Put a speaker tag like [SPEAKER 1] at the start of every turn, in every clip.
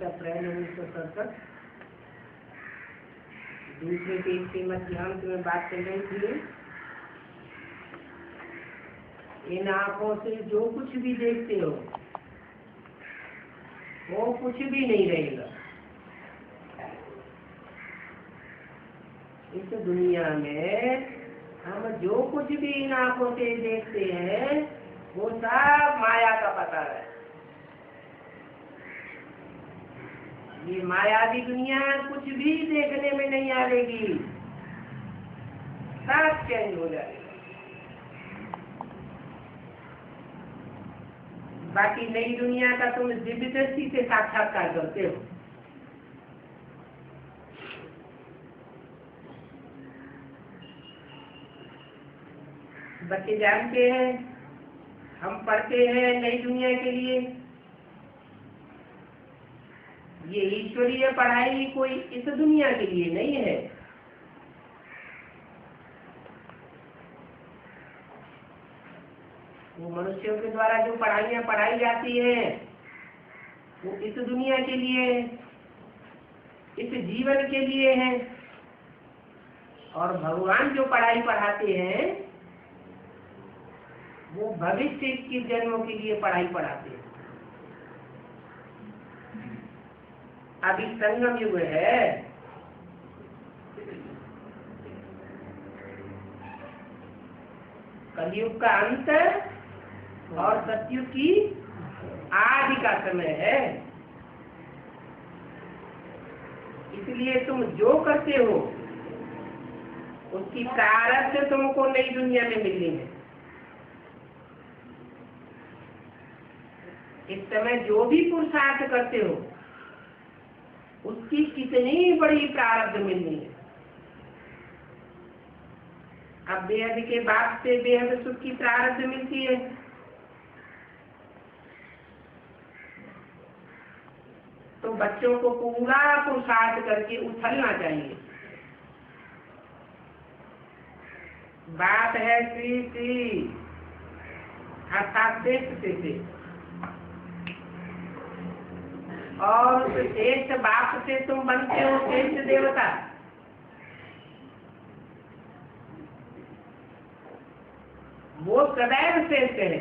[SPEAKER 1] अप्रैल 1967 दूसरे पेज के मध्यांश में बात चल रही थी। इन आंखों से जो कुछ भी देखते हो वो कुछ भी नहीं रहेगा। इस दुनिया में हम जो कुछ भी इन आंखों से देखते हैं वो सब माया का पता है। ये मायावी दुनिया कुछ भी देखने में नहीं आएगी, सब चेंज हो जाएगा। बाकी नई दुनिया का तुम दिव्य दृष्टि से साक्षात्कार करते हो। बच्चे जानते हैं, हम पढ़ते हैं नई दुनिया के लिए। ये ईश्वरीय पढ़ाई कोई इस दुनिया के लिए नहीं है। वो मनुष्यों के द्वारा जो पढ़ाइयाँ पढ़ाई जाती हैं वो इस दुनिया के लिए, इस जीवन के लिए है। और भगवान जो पढ़ाई पढ़ाते हैं वो भविष्य के जन्मों के लिए पढ़ाई पढ़ाते हैं। अभी संगम युग है, कलयुग का अंत और सतयुग की आदि का समय है। इसलिए तुम जो करते हो उसकी प्रारब्ध तुमको नई दुनिया में मिलनी है। इस समय जो भी पुरुषार्थ करते हो उसकी कितनी बड़ी प्रारब्ध मिलनी है। अब बेहद के बाप से बेहद सुख की प्रारब्ध मिलती है। तो बच्चों को पूरा पुरुषार्थ करके उछलना चाहिए। बात है श्री श्री अर्थात श्रेष्ठ से, और उस श्रेष्ठ बाप से तुम बनते हो श्रेष्ठ देवता। वो सदैव श्रेष्ठ है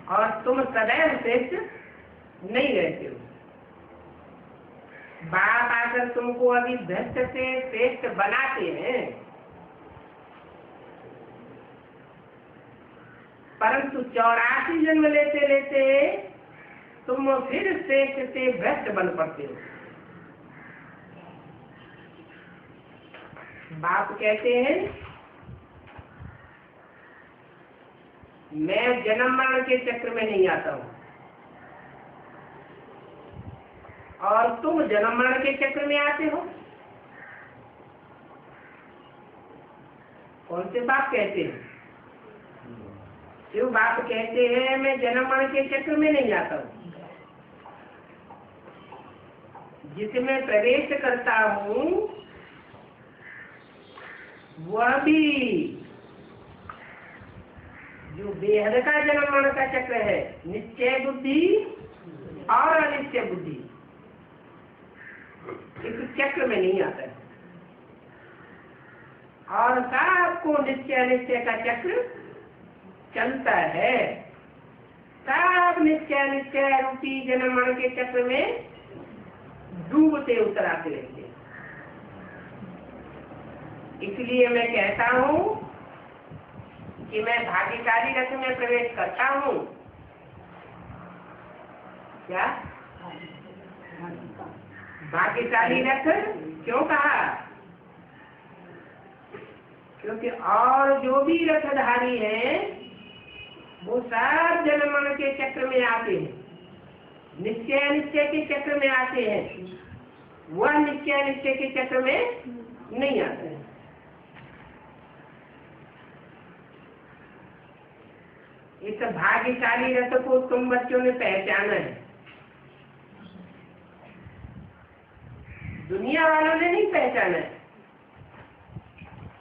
[SPEAKER 1] और तुम सदैव श्रेष्ठ नहीं रहते हो। बाप आकर तुमको अभी भ्रष्ट से श्रेष्ठ बनाते हैं, परंतु 84 जन्म लेते लेते तुम फिर से भ्रष्ट बन पड़ते हो। बाप कहते हैं मैं जन्म मरण के चक्र में नहीं आता हूं, और तुम जन्म मरण के चक्र में आते हो। कौन से बाप कहते हैं? शिव बाप कहते हैं मैं जन्म मरण के चक्र में नहीं आता हूं। जिसमें प्रवेश करता हूं वह भी जो बेहद का जन्म मरण का चक्र है, निश्चय बुद्धि और अनिश्चय बुद्धि, इस चक्र में नहीं आता है। और सबको निश्चय अनिश्चय का चक्र चलता है। सब निश्चय अनिश्चय रूपी जन्म मरण के चक्र में डूबते उतराते रहते हैं। इसलिए मैं कहता हूं कि मैं भाग्यशाली रथ में प्रवेश करता हूं। क्या भाग्यशाली रथ क्यों कहा? क्योंकि और जो भी रथधारी हैं वो सब जन्म मरण के चक्र में आते हैं, निश्चय अनिश्चय के चक्र में आते हैं। वह निश्चय अनिश्चय के चक्र में नहीं आते हैं। इस भाग्यशाली रथ को तुम बच्चों ने पहचाना है, दुनिया वालों ने नहीं पहचाना है,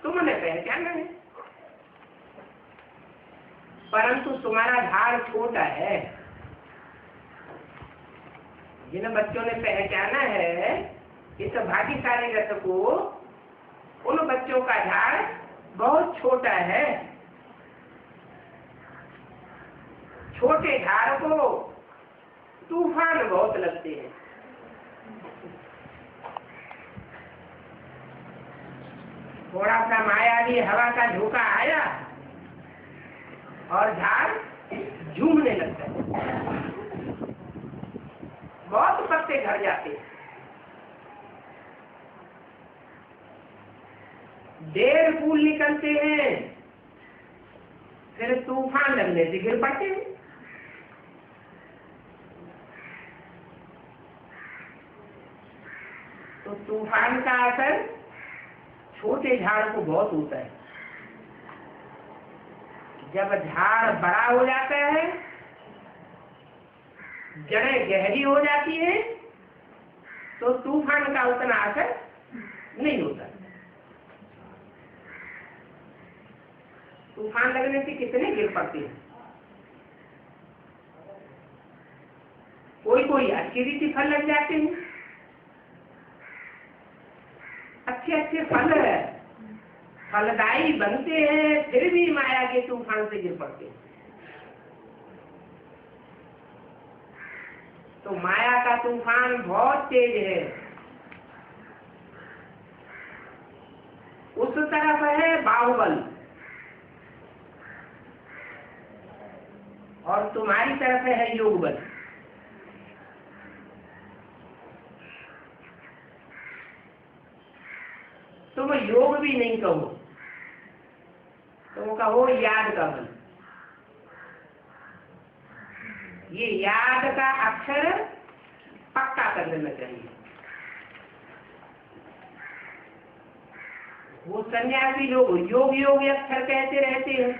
[SPEAKER 1] तुमने पहचाना है। परंतु तुम्हारा धार छोटा है। जिन बच्चों ने पहचाना है इस भाग्यशाली रथ को, उन बच्चों का धार बहुत छोटा है। छोटे धार को तूफान बहुत लगते हैं। थोड़ा सा मायावी हवा का झोंका आया और झाड़ झूमने लगता है, बहुत पत्ते झड़ जाते हैं। देर फूल निकलते हैं, फिर तूफान लगने से गिर पड़ते हैं। तो तूफान का असर छोटे झाड़ को बहुत होता है। जब झाड़ बड़ा हो जाता है, जड़ें गहरी हो जाती है, तो तूफान का उतना असर नहीं होता। तूफान लगने से कितने गिर पड़ते हैं। कोई कोई अच्छी रीति फल लग जाते हैं, अच्छे अच्छे फल फलदायी बनते हैं, फिर भी माया के तूफान से गिर पड़ते हैं। तो माया का तूफान बहुत तेज है। उस तरफ है बाहुबल और तुम्हारी तरफ है योग बल। तुम योग भी नहीं कहो, तुम कहो याद का बल। ये याद का अक्षर पक्का कर देना चाहिए। वो सन्यासी लोग योग योग अक्षर कहते रहते हैं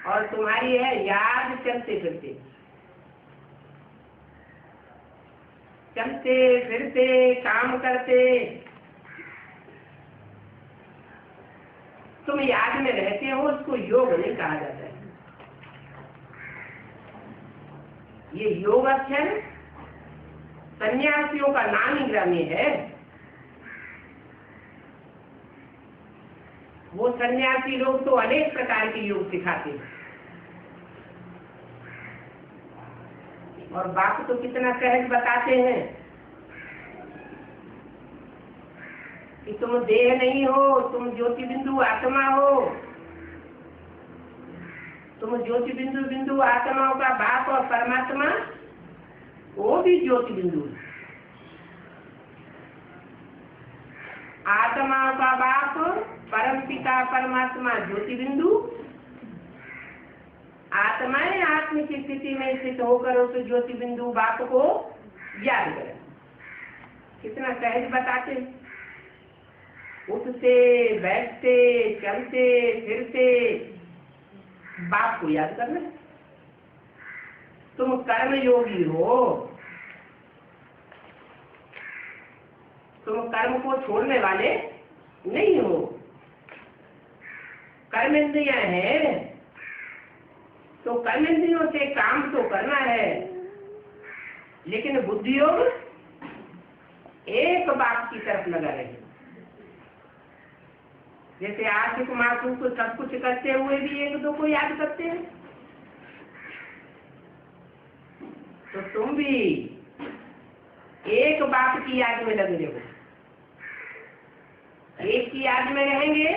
[SPEAKER 1] और तुम्हारी है याद चलते फिरते, चलते फिरते काम करते। तुम याद में रहते हो, उसको योग नहीं कहा जाता है। ये योग अक्षर सन्यासियों का नामी ग्रामी है। वो सन्यासी लोग तो अनेक प्रकार के योग सिखाते हैं और बात तो कितना सहज बताते हैं कि तुम देह नहीं हो, तुम ज्योति बिंदु आत्मा हो। तुम ज्योति बिंदु बिंदु आत्माओं का बाप और परमात्मा वो भी ज्योति बिंदु है। आत्माओं का बाप परम पिता परमात्मा ज्योति बिंदु, आत्माएं आत्म की स्थिति में स्थित होकर उस ज्योति बिंदु बाप को याद करें। कितना सहज बताते, उठते बैठते चलते फिरते बाप को याद करना। तुम कर्म योगी हो, तुम कर्म को छोड़ने वाले नहीं हो। कर्म इंद्रियां हैं तो कर्म इंद्रियों से काम तो करना है, लेकिन बुद्धि योग एक बात की तरफ लगा रहे। जैसे आशिक मासूक सब कुछ करते हुए भी एक दो को याद करते हैं, तो तुम भी एक बात की याद में लगे रहो। एक की याद में रहेंगे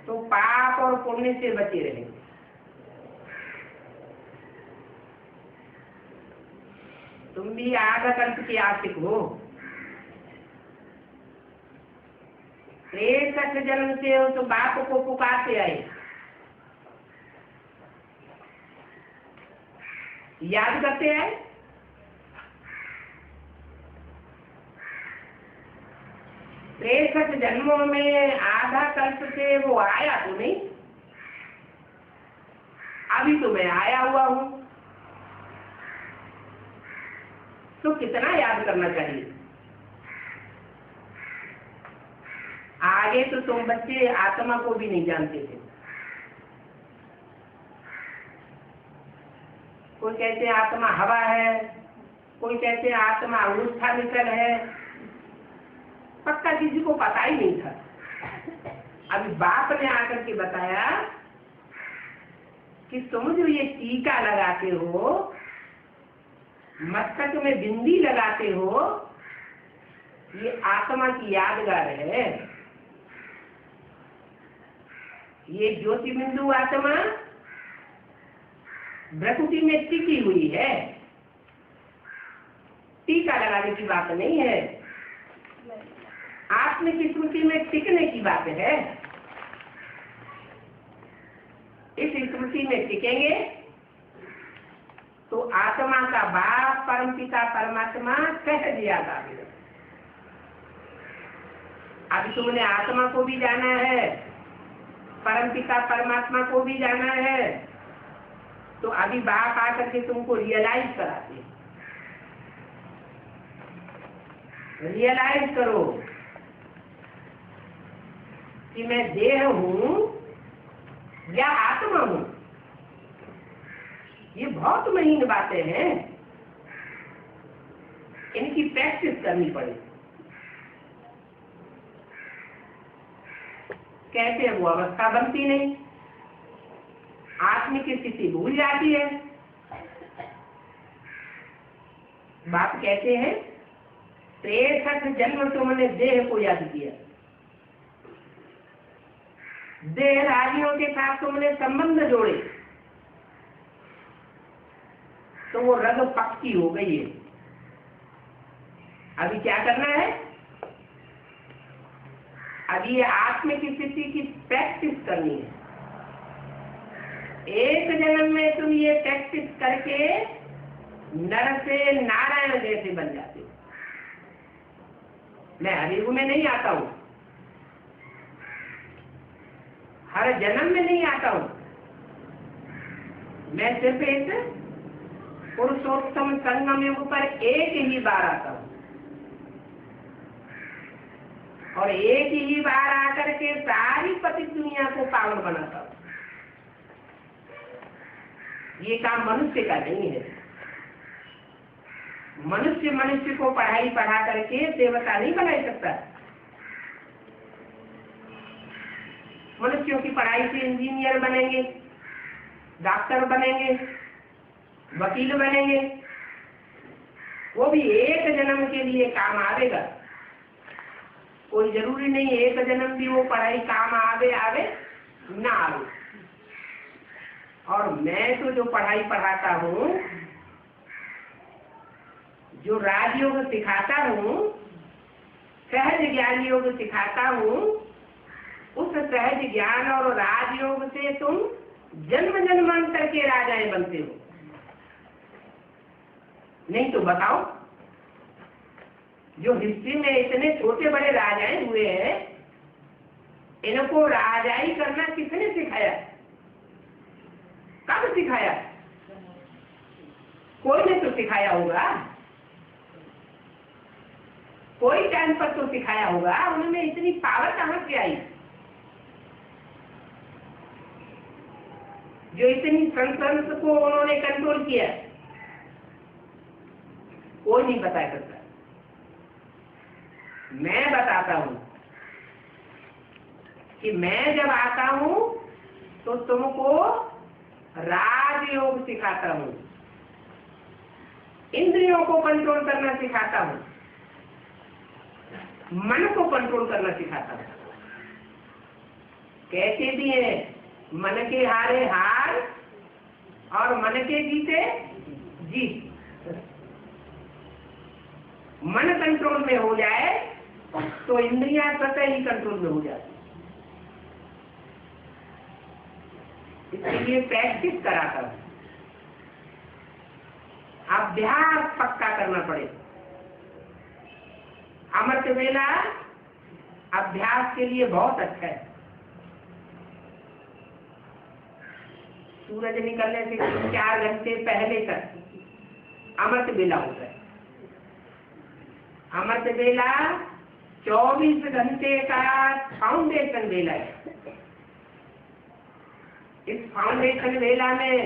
[SPEAKER 1] तो पाप और पुण्य से बचे रहेंगे। तुम भी आधा कल्प के आशिक हो। 63 जन्म से हो तो बाप को पुकारते आए, याद करते आए। जन्मों में आधा कल्प से वो आया तो नहीं, अभी तो मैं आया हुआ हूं, तो कितना याद करना चाहिए। आगे तो तुम बच्चे आत्मा को भी नहीं जानते थे। कोई कहते हैं आत्मा हवा है, कोई कहते हैं आत्मा अवस्था निकल है, पक्का किसी को पता ही नहीं था। अभी बाप ने आकर के बताया कि तुम जो ये टीका लगाते हो, मस्तक में बिंदी लगाते हो, ये आत्मा की यादगार है। ये ज्योति बिंदु आत्मा प्रकृति में टिकी हुई है, टीका लगाने की बात नहीं है, आत्म की स्मृति में टिकने की बात है। इस स्मृति में टिकेंगे तो आत्मा का बाप परम पिता परमात्मा सहज याद आएगा। अभी तुमने आत्मा को भी जाना है, परम पिता परमात्मा को भी जाना है, तो अभी बाप आकर के तुमको रियलाइज कराते हैं। रियलाइज करो कि मैं देह हूं या आत्मा हूं। ये बहुत महीन बातें हैं, इनकी प्रैक्टिस करनी पड़ेगी। कैसे वो अवस्था बनती नहीं, आत्मिक स्थिति भूल जाती है। बाप कहते हैं 63 जन्म तुमने देह को याद किया, देह राजियों के साथ तुमने संबंध जोड़े, तो वो रग पक्की हो गई है। अभी क्या करना है? अभी ये आत्मिक स्थिति की प्रैक्टिस करनी है। एक जन्म में तुम ये प्रैक्टिस करके नर से नारायण जैसे बन जाते हो। मैं हर युग में नहीं आता हूं, हर जन्म में नहीं आता हूं, मैं सिर्फ एक पुरुषोत्तम संगम युग पर एक ही बार आता हूं, और एक ही बार आकर के सारी पतित दुनिया को पावन बनाता हूं। ये काम मनुष्य का नहीं है। मनुष्य मनुष्य को पढ़ाई पढ़ा करके देवता नहीं बना सकता। मनुष्यों की पढ़ाई से इंजीनियर बनेंगे, डॉक्टर बनेंगे, वकील बनेंगे, वो भी एक जन्म के लिए काम आवेगा। कोई जरूरी नहीं एक जन्म भी वो पढ़ाई काम आवे ना आवे, और मैं तो जो पढ़ाई पढ़ाता हूँ, जो राजयोग सिखाता हूँ, सहज ज्ञान योग सिखाता हूँ, उस सहज ज्ञान और राजयोग से तुम जन्म जन्मांतर के राजाएं बनते हो। नहीं तो बताओ, जो हिस्ट्री में इतने छोटे बड़े राजाएं हुए हैं, इनको राजाई करना किसने सिखाया? कब सिखाया? कोई ने तो सिखाया होगा, कोई टाइम पर तो सिखाया होगा। उनमें इतनी पावर कहाँ से आई जो इतनी संसद को उन्होंने कंट्रोल किया? कोई नहीं बता सकता। मैं बताता हूं कि मैं जब आता हूं तो तुमको राजयोग सिखाता हूं, इंद्रियों को कंट्रोल करना सिखाता हूं, मन को कंट्रोल करना सिखाता हूं। कहते भी है, मन के हारे हार और मन के जीते जीत। मन कंट्रोल में हो जाए तो इंद्रियां स्वतः ही कंट्रोल में हो जाती। इसलिए प्रैक्टिस कराता हूं, अभ्यास पक्का करना पड़े। अमृत वेला अभ्यास के लिए बहुत अच्छा है। सूरज निकलने से 4 घंटे पहले तक अमृत वेला होता है। अमृत वेला 24 घंटे का फाउंडेशन वेला है। इस फाउंडेशन वेला में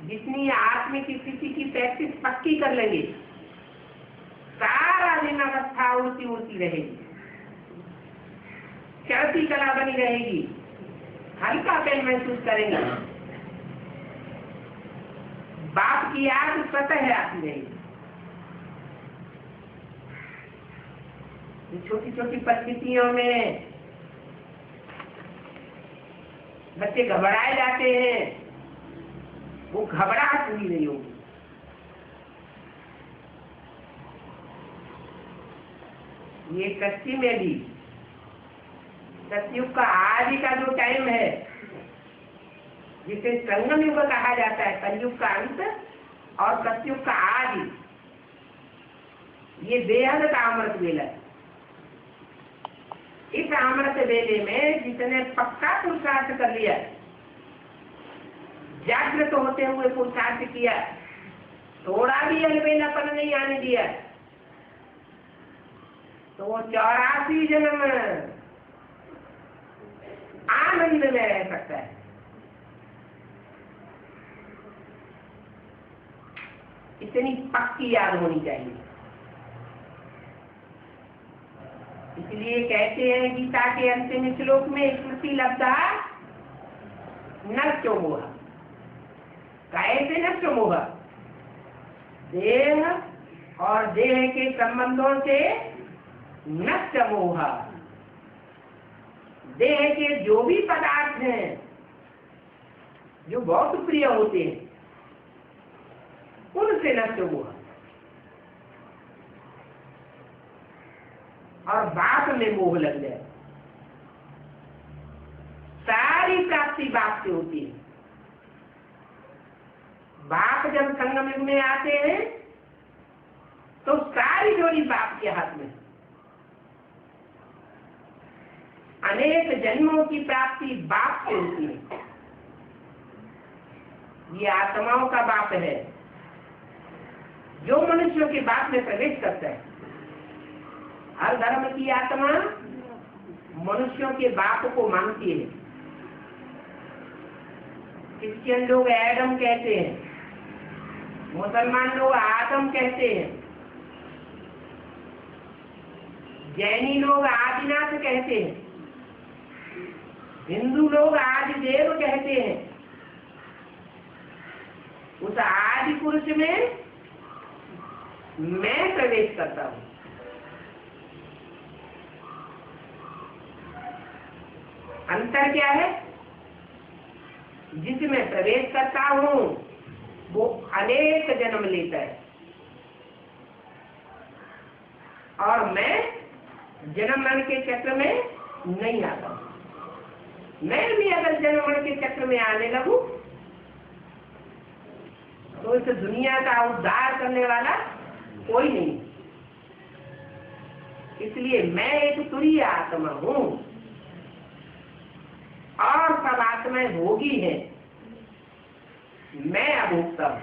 [SPEAKER 1] जितनी आत्मिक स्थिति की प्रैक्टिस पक्की कर लेंगे, सारा दिन अवस्था उड़ती उड़ती रहेगी, चढ़ती कला बनी रहेगी, हल्का पेन महसूस करेंगे, बाप की याद स्वतः आती रहेगी। छोटी छोटी परिस्थितियों में बच्चे घबराए जाते हैं, वो घबराहट पूरी नहीं होगी। ये कच्ची में भी सतयुग का आदि का जो टाइम है, जिसे संगम युग कहा जाता है, कलयुग का अंत और सतयुग का आदि, ये बेहद का अमृत वेला है। इस अमृत वेले में जिसने पक्का पुरुषार्थ कर लिया, जागृत होते हुए पुरुषार्थ किया, थोड़ा भी अलबेलापन नहीं आने दिया, तो वो 84 जन्म आनंद में रह सकता है। इतनी पक्की याद होनी चाहिए। इसलिए कहते हैं गीता के अंतिम श्लोक में, स्मृति लब्धा नष्टो मोह। कैसे नष्ट मोह? देह और देह के संबंधों से नष्ट मोह। देह के जो भी पदार्थ हैं जो बहुत प्रिय होते हैं, उनसे नष्ट मोह। और बाप में मोह लग जाए, सारी प्राप्ति बाप से होती है। बाप जब संगम युग में आते हैं तो सारी जोड़ी बाप के हाथ में। अनेक जन्मों की प्राप्ति बाप से होती है। ये आत्माओं का बाप है, जो मनुष्यों के बाप में प्रवेश करता है। हर धर्म की आत्मा मनुष्यों के बाप को मानती है। क्रिश्चियन लोग एडम कहते हैं, मुसलमान लोग आदम कहते हैं, जैनी लोग आदिनाथ कहते हैं, हिंदू लोग आदिदेव कहते हैं। उस आदि पुरुष में मैं प्रवेश करता हूं। अंतर क्या है? जिसमें प्रवेश करता हूँ वो अनेक जन्म लेता है, और मैं जन्म मरण के चक्र में नहीं आता। मैं भी अगर जन्म मरण के चक्र में आने लगूं तो इस दुनिया का उद्धार करने वाला कोई नहीं। इसलिए मैं एक तुरीय आत्मा हूं और सब आत्माएं भोगी हैं, मैं अभोक्ता हूं।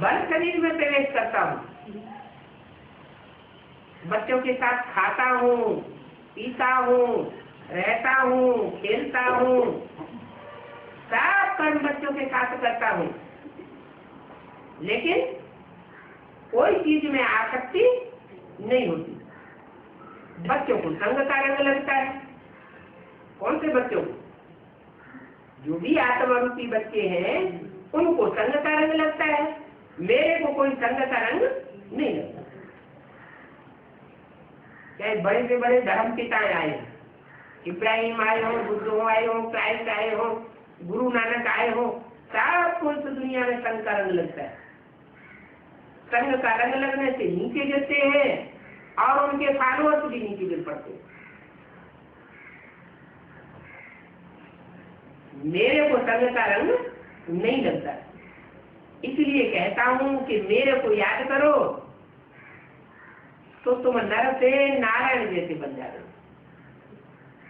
[SPEAKER 1] बल शरीर में प्रवेश करता हूं, बच्चों के साथ खाता हूं, पीता हूं, रहता हूं, खेलता हूं, सब कर्म बच्चों के साथ करता हूं, लेकिन कोई चीज में आसक्ति नहीं होती। बच्चों को संग का रंग लगता है। कौन से बच्चों को? जो भी आत्मा रूपी बच्चे हैं उनको संग का रंग लगता है, मेरे को कोई संग का रंग नहीं लगता। चाहे बड़े से बड़े धर्म पिताएं आए, इब्राहिम आए हो, बुद्ध आए हो, क्राइस्ट आए हो, गुरु नानक आए हो, सबको इस दुनिया में संग का रंग लगता है। संग का रंग लगने से नीचे गिरते हैं और उनके फॉलोअर्स भी नीचे गिर पड़ते हैं। मेरे को संग का रंग नहीं लगता, इसलिए कहता हूं कि मेरे को याद करो तो तुम नर से नारायण जैसे बन जाओगे,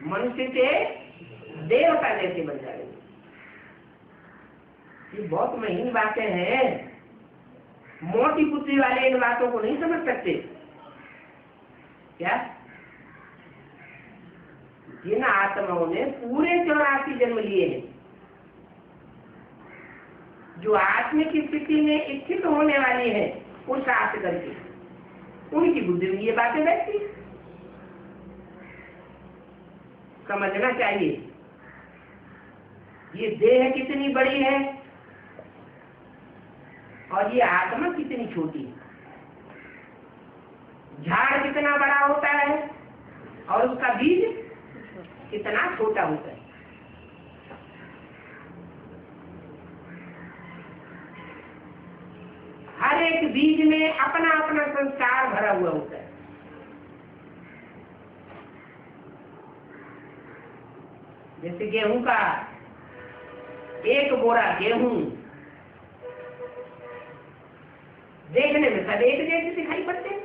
[SPEAKER 1] मनुष्य से देवता जैसे बन जाओगे। ये बहुत महीन बातें हैं, मोटी बुद्धि वाले इन बातों को नहीं समझ सकते क्या? जिन आत्माओं ने पूरे 84 जन्म लिए हैं, जो आत्मिक स्थिति में स्थित होने वाली है पुरुषार्थ करके, उनकी बुद्धि में ये बातें बैठती। समझना चाहिए ये देह कितनी बड़ी है और ये आत्मा कितनी छोटी है। झाड़ कितना बड़ा होता है और उसका बीज कितना छोटा होता है। हर एक बीज में अपना अपना संस्कार भरा हुआ होता है। जैसे गेहूं का एक बोरा गेहूं देखने में सब एक जैसे दिखाई पड़ते हैं,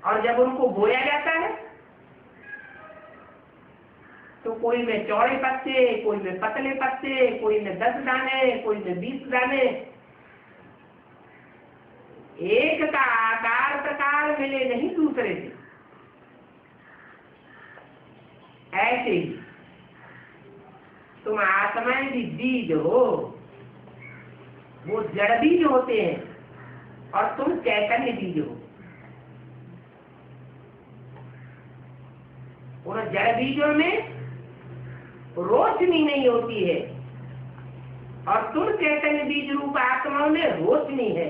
[SPEAKER 1] और जब उनको बोया जाता है तो कोई में चौड़े पत्ते, कोई में पतले पत्ते, कोई में 10 दाने, कोई में 20 दाने, एक का आकार प्रकार मिले नहीं दूसरे से। ऐसे ही तुम आत्माएं भी बीज हो, वो जड़ बीज होते हैं और तुम चैतन्य बीज हो। उन जड़ बीजों में रोशनी नहीं होती है और तुम चैतन्य बीज रूप आत्माओं में रोशनी है।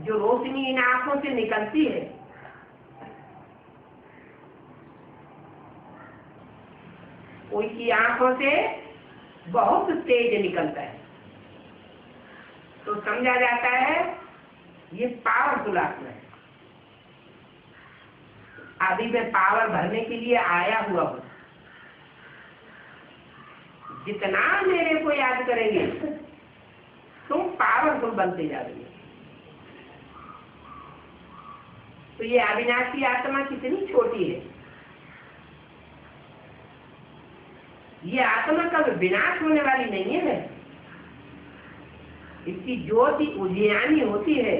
[SPEAKER 1] जो रोशनी इन आंखों से निकलती है, कोई की आंखों से बहुत तेज निकलता है तो समझा जाता है ये पावरफुल आत्मा है। अभी मैं पावर भरने के लिए आया हुआ हूं। जितना मेरे को याद करेंगे तुम पावरफुल बनते जाओगे। तो ये अविनाशी आत्मा कितनी छोटी है। ये आत्मा कभी विनाश होने वाली नहीं है। इसकी ज्योति उजियानी होती है,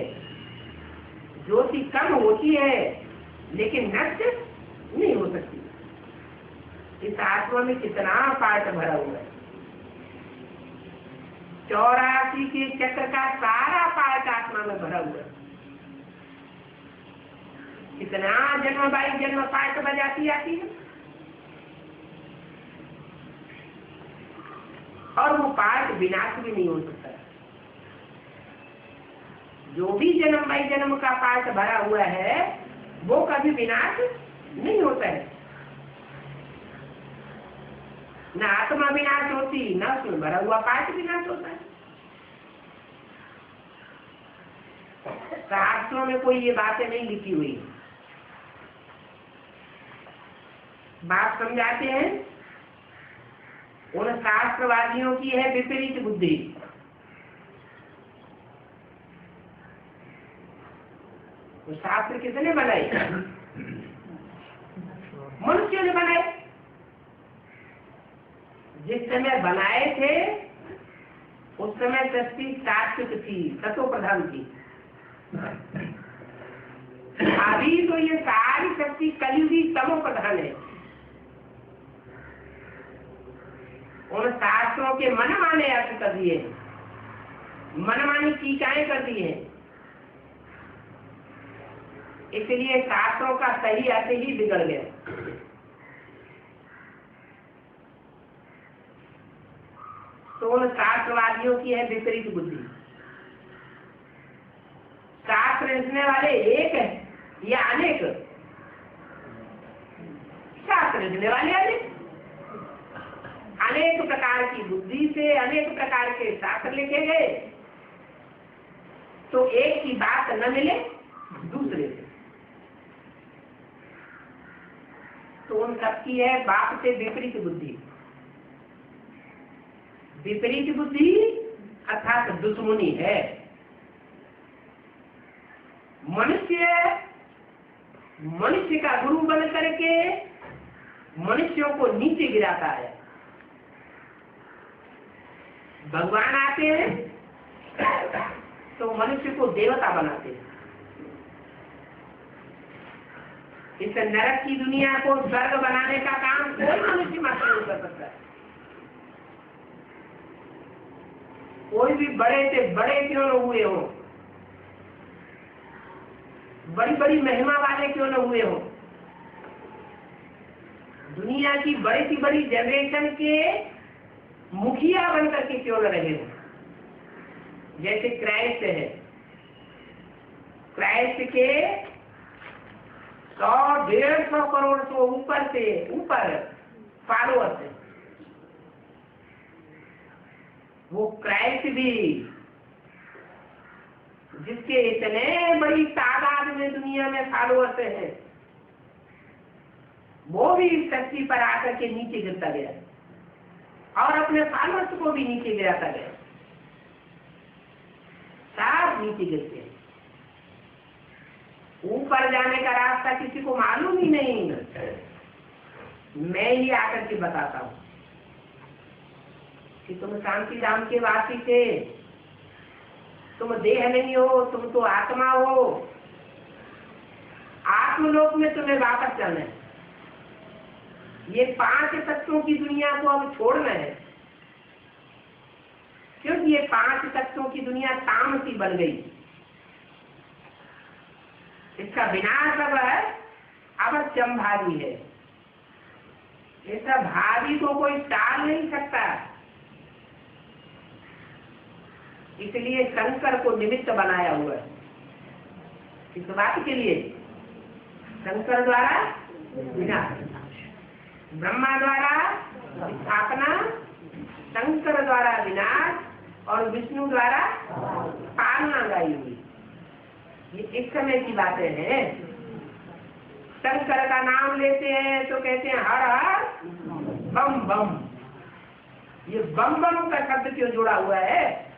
[SPEAKER 1] ज्योति कम होती है लेकिन नष्ट नहीं हो सकती। इस आत्मा में कितना पार्ट भरा हुआ है। 84 के चक्र का सारा पार्ट आत्मा में भरा हुआ है। कितना जन्म बाई जन्म पार्ट बजाती आती है और वो पार्ट विनाश भी नहीं हो सकता। जो भी जन्म बाई जन्म का पार्ट भरा हुआ है वो कभी विनाश नहीं होता है। न आत्मा विनाश होती, न उसमें भरा हुआ पाठ विनाश होता है। शास्त्रों में कोई ये बातें नहीं लिखी हुई। बात समझाते हैं, उन शास्त्रवादियों की है विपरीत बुद्धि। तो शास्त्र किसने बनाए? मनुष्यों ने बनाए। जिस समय बनाए थे उस समय सृष्टि सात्विक थी, तत्व प्रधान थी। अभी तो ये सारी शक्ति कलयुगी तमो प्रधान है। उन शास्त्रों के मनमाने अर्थ कर दिए, मनमानी टीकाएं कर दी है, इसलिए शास्त्रों का सही अर्थ ही बिगड़ गया। तो उन शास्त्रवादियों की है विपरीत बुद्धि। शास्त्र लिखने वाले एक है या अनेक? शास्त्र लिखने वाले अनेक, अनेक प्रकार की बुद्धि से अनेक प्रकार के शास्त्र लिखे गए, तो एक की बात न मिले दूसरे से। तो उन सबकी है बाप से विपरीत बुद्धि। विपरीत बुद्धि अर्थात दुश्मनी है। मनुष्य का गुरु बन करके मनुष्यों को नीचे गिराता है। भगवान आते हैं तो मनुष्य को देवता बनाते हैं। इस नरक की दुनिया को स्वर्ग बनाने का काम कोई मनुष्य मात्र नहीं कर सकता। कोई भी बड़े से बड़े क्यों न हुए हो, बड़ी बड़ी महिमा वाले क्यों न हुए हो, दुनिया की बड़ी सी बड़ी जनरेशन के मुखिया बनकर के क्यों न रहे हो, जैसे क्राइस्ट है। क्राइस्ट के 100-150 करोड़ तो ऊपर से ऊपर फॉलोअर्स है। वो क्राइस्ट भी, जिसके इतने बड़ी तादाद में दुनिया में फॉलोअर्स हैं, वो भी शक्ति पर आकर के नीचे गिरता गया और अपने फॉलोअर्स को भी नीचे गिराता गया। सब नीचे गिरते हैं। ऊपर जाने का रास्ता किसी को मालूम ही नहीं। मैं ही आकर के बताता हूं कि तुम शांति धाम के वासी थे, तुम देह नहीं हो, तुम तो आत्मा हो। आत्मलोक में तुम्हें वापस जाना है। ये 5 तत्वों की दुनिया को अब छोड़ना है, क्योंकि ये 5 तत्वों की दुनिया तामसी बन गई। इसका विनाश अब चंभावी है। ऐसा भावी को कोई टाल नहीं सकता। इसलिए शंकर को निमित्त बनाया हुआ है। इस बात के लिए शंकर द्वारा विनाश, ब्रह्मा द्वारा स्थापना, शंकर द्वारा विनाश और विष्णु द्वारा पालना गाई हुई। ये एक समय की बातें हैं। शंकर का नाम लेते हैं तो कहते हैं हर हर बम बम। ये बम बम का शब्द क्यों जुड़ा हुआ है?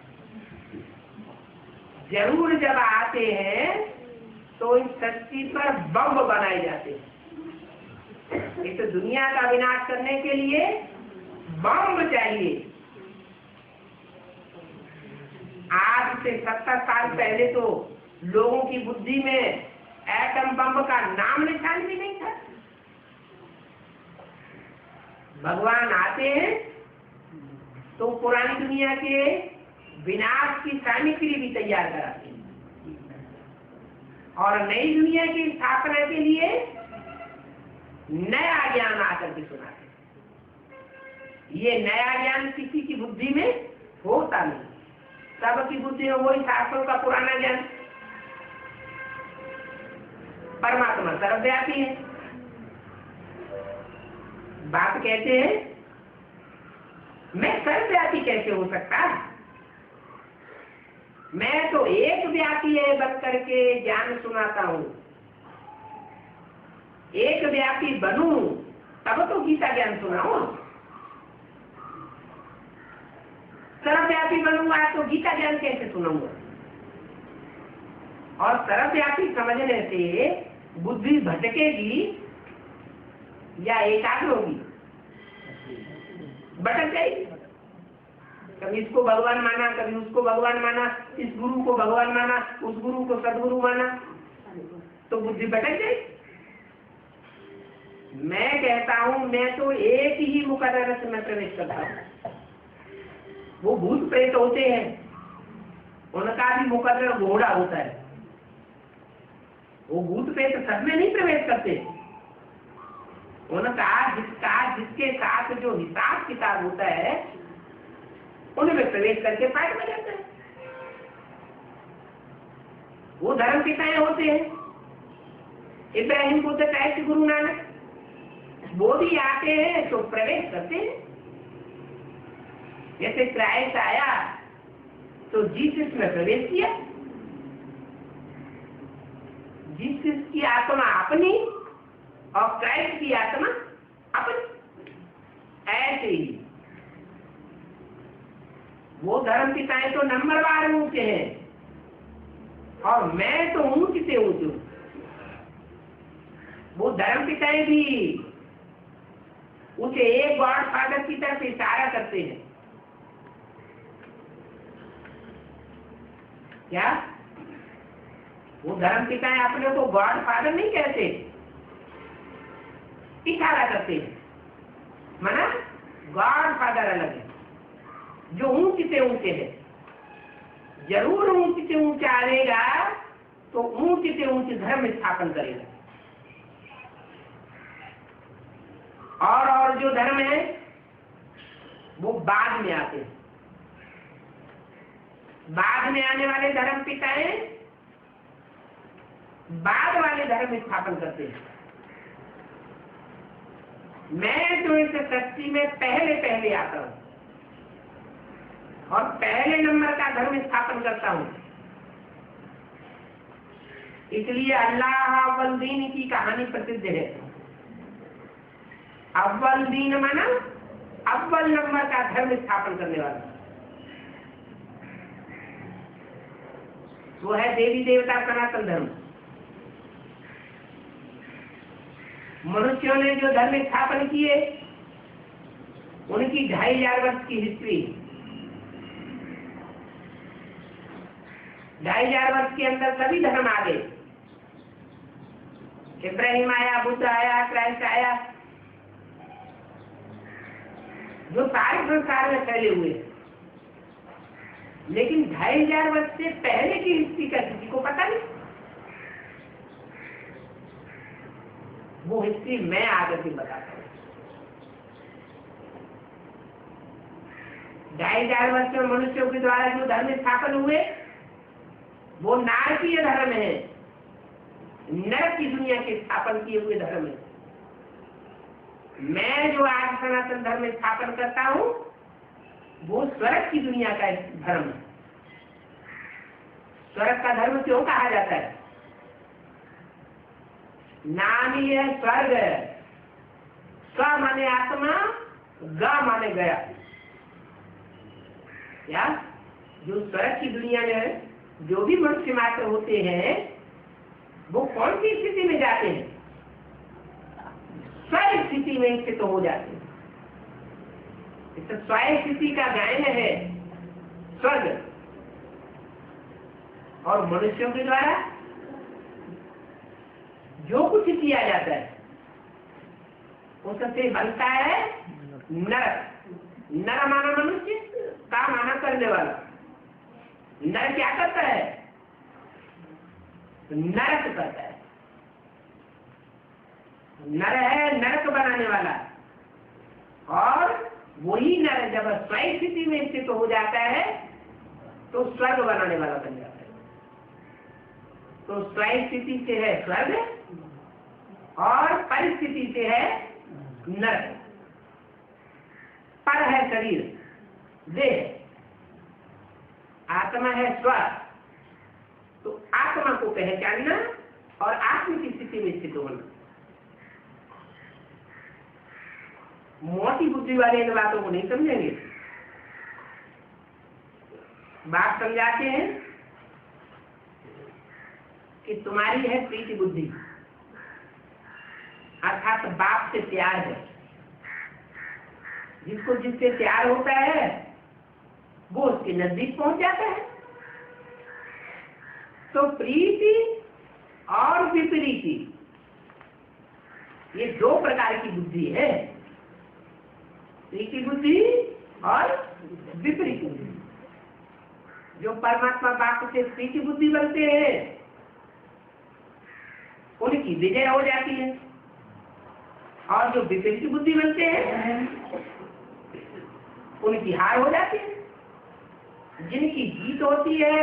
[SPEAKER 1] जरूर जब आते हैं तो इस सृष्टि पर बम बनाए जाते हैं। इस दुनिया का विनाश करने के लिए बम चाहिए। आज से 70 साल पहले तो लोगों की बुद्धि में एटम बम का नाम निशान भी नहीं था। भगवान आते हैं तो पुरानी दुनिया के विनाश की सामग्री भी तैयार कराते हैं और नई दुनिया की स्थापना के लिए नया ज्ञान आकर के सुनाते हैं। ये नया ज्ञान किसी की बुद्धि में होता नहीं। सबकी बुद्धि में वही शास्त्रों का पुराना ज्ञान। परमात्मा सर्वव्यापी है। बात कहते हैं कैसे हो सकता? मैं तो एक व्यापी है बन करके ज्ञान सुनाता हूँ। एक व्यापी बनूं तब तो गीता ज्ञान सुनाऊं। सर्वव्यापी बनूंगा तो गीता ज्ञान कैसे सुनाऊंगा? और सर्वव्यापी समझने से बुद्धि भटकेगी या एकाग्र होगी? भटक जाएगी। कभी इसको भगवान माना, कभी उसको भगवान माना, इस गुरु को भगवान माना, उस गुरु को सदगुरु माना, तो बुद्धि भटक जाएगी। मैं कहता हूं मैं तो एक ही मुकद्दर में प्रवेश करता हूं। वो भूत प्रेत होते हैं, उनका भी मुकद्दर घोड़ा होता है। वो भूत प्रेत सब में नहीं प्रवेश करते। उनका जिसके साथ जो हिसाब किताब होता है उनमें प्रवेश करके पाठ में जाते हैं। वो धर्म पिताएं होते हैं, इब्राहिम बुद्ध टाइप गुरु नानक, वो भी आते हैं तो प्रवेश करते हैं। जैसे क्राइस्ट आया तो जीसस में प्रवेश किया। जीसस की आत्मा अपनी और क्राइस्ट की आत्मा अपनी। ऐसे ही वो धर्म पिताएं तो नंबरवार ऊंचे हैं और मैं तो ऊंच से ऊंच हूं। वो धर्म पिताएं भी उसे एक गॉड फादर की तरफ इशारा करते हैं। क्या वो धर्म पिताएं अपने को गॉड फादर नहीं कहते, इशारा करते हैं। माना गॉड फादर अलग है, जो ऊंच से ऊंचे है। जरूर ऊंच से ऊंचा आएगा तो ऊंच से ऊंच धर्म स्थापन करेगा। और जो धर्म है वो बाद में आते हैं। बाद में आने वाले धर्म पिताएं बाद वाले धर्म स्थापन करते हैं। मैं जो इस सृष्टि में पहले आता हूं और पहले नंबर का धर्म स्थापन करता हूं। इसलिए अल्लाह अव्वल दीन की कहानी प्रसिद्ध है। अव्वल दीन माना अव्वल नंबर का धर्म स्थापन करने वाला। वो है देवी देवता सनातन धर्म। मनुष्यों ने जो धर्म स्थापन किए उनकी 2500 वर्ष की हिस्ट्री। 2500 वर्ष के अंदर सभी धर्म आ गए। इब्राहिम आया, बुद्ध आया, क्राइस्ट आया, जो सारे संसार में फैले हुए। लेकिन 2500 वर्ष से पहले की हिस्ट्री का किसी को पता नहीं। वो हिस्ट्री मैं आकर के बताता हूं। 2500 वर्ष में मनुष्यों के द्वारा जो धर्म स्थापन हुए वो नारकीय धर्म है। नरक की दुनिया के स्थापन किए हुए धर्म है। मैं जो आज सनातन धर्म स्थापन करता हूं वो स्वर्ग की दुनिया का धर्म है। स्वर्ग का धर्म क्यों कहा जाता है? नाम ही है स्वर्ग। स्व माने आत्मा, ग माने गया। क्या जो स्वर्ग की दुनिया में जो भी मनुष्य मात्र होते हैं वो कौन सी स्थिति में जाते हैं? स्व स्थिति में स्थित हो जाते हैं। इस स्व स्थिति का गायन है स्वर्ग। और मनुष्यों के द्वारा जो कुछ किया जाता है उससे बनता है नरक। नर माना मनुष्य, का माना करने वाला। नर क्या करता है? नरक करता है। नर है नरक बनाने वाला। और वही नर जब स्वयं स्थिति में स्थित हो जाता है तो स्वर्ग बनाने वाला बन जाता है। तो स्वयं स्थिति से है स्वर्ग और परिस्थिति से है नरक। पर है शरीर, देह, आत्मा है स्वर। तो आत्मा को पहचानना और आत्म की स्थिति में स्थित होना। मोटी बुद्धि वाले इन बातों को नहीं समझेंगे। बात समझाते हैं कि तुम्हारी है प्रीति बुद्धि, अर्थात बाप से प्यार है। जिसको जिससे प्यार होता है वो उसके नजदीक पहुंच जाता है। तो प्रीति और विपरीति, ये दो प्रकार की बुद्धि है, प्रीति बुद्धि और विपरीत बुद्धि। जो परमात्मा बाप से प्रीति बुद्धि बनते हैं उनकी विजय हो जाती है, और जो विपरीत बुद्धि बनते हैं उनकी हार हो जाती है। जिनकी जीत होती है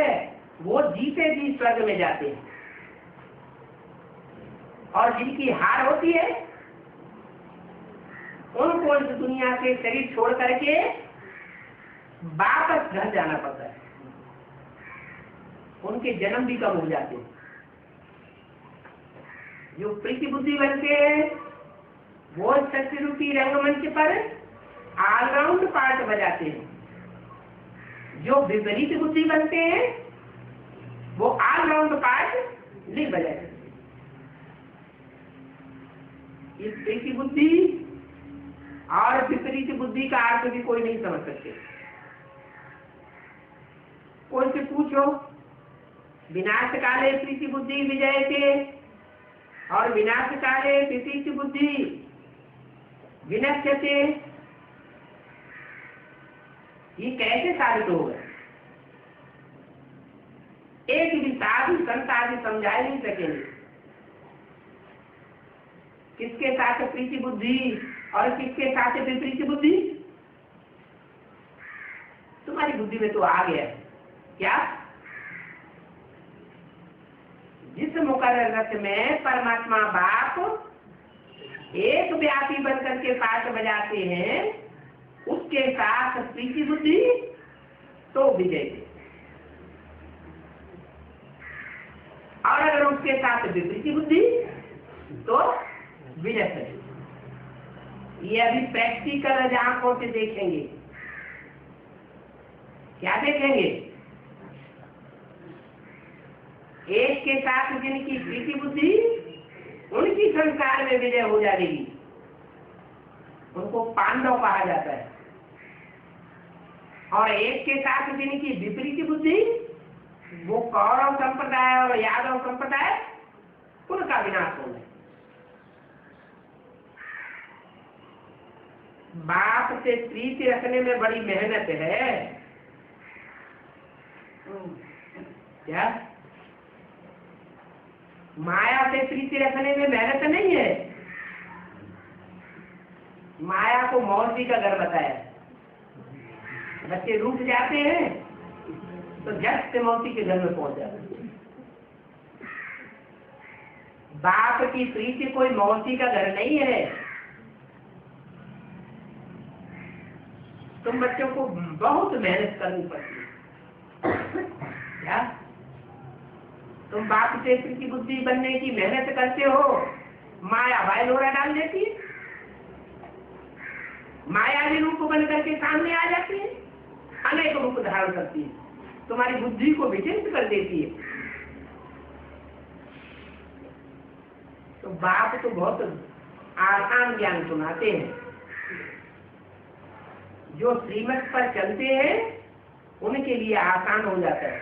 [SPEAKER 1] वो जीते जी स्वर्ग में जाते हैं, और जिनकी हार होती है उनको इस दुनिया से शरीर छोड़ करके वापस घर जाना पड़ता है। उनके जन्म भी कम हो जाते हैं। जो प्रीति बुद्धि बनते हैं वो सत्य रूपी रंगमंच पर ऑलराउंड पार्ट बजाते हैं। जो विपरीत बुद्धि बनते हैं वो ऑलराउंड पार्ट नहीं बजाते। इस प्रीति बुद्धि और विपरीत बुद्धि का अर्थ भी कोई नहीं समझ सकते। कोई से पूछो, विनाश काले प्रीति बुद्धि विजयते और विनाश काले विपरीत बुद्धि विनश्यते, ये कैसे साबित होगा? एक भी साधु संत आदि समझा नहीं सकेंगे किसके साथ प्रीति बुद्धि और किसके साथ विपरीत बुद्धि। तुम्हारी बुद्धि में तो आ गया क्या? जिस मुकर्रर रथ में परमात्मा बाप एक व्यापी बनकर के पाठ बजाते हैं उसके साथ प्रीति बुद्धि तो विजय, और अगर उसके साथ विपरीत बुद्धि तो विजय है। ये अभी प्रैक्टिकल आंखों से देखेंगे। क्या देखेंगे? एक के साथ जिनकी प्रीति बुद्धि उनकी संसार में विजय हो जाएगी, उनको पांडव कहा जाता है। और एक के साथ जिनकी विपरीत बुद्धि वो कौरव संप्रदाय और यादव संप्रदाय, उनका विनाश होना है। बाप से प्रीति रखने में बड़ी मेहनत है। क्या माया से प्रीति रखने में मेहनत नहीं है? माया को मौसी का घर बताया। बच्चे रूठ जाते हैं तो झट से मौसी के घर में पहुंच जाते हैं। बाप की प्रीति कोई मौसी का घर नहीं है। तुम बच्चों को बहुत मेहनत करनी पड़ती है। क्या तुम बाप से प्रीति बुद्धि बनने की मेहनत करते हो, माया भाई लोरा डाल देती है, मायावी रूप बन करके सामने आ जाती है, अनेक रूप धारण करती है, तुम्हारी बुद्धि को विचलित कर देती है। तो बाप तो बहुत आसान ज्ञान सुनाते हैं। जो श्रीमत पर चलते हैं उनके लिए आसान हो जाता है,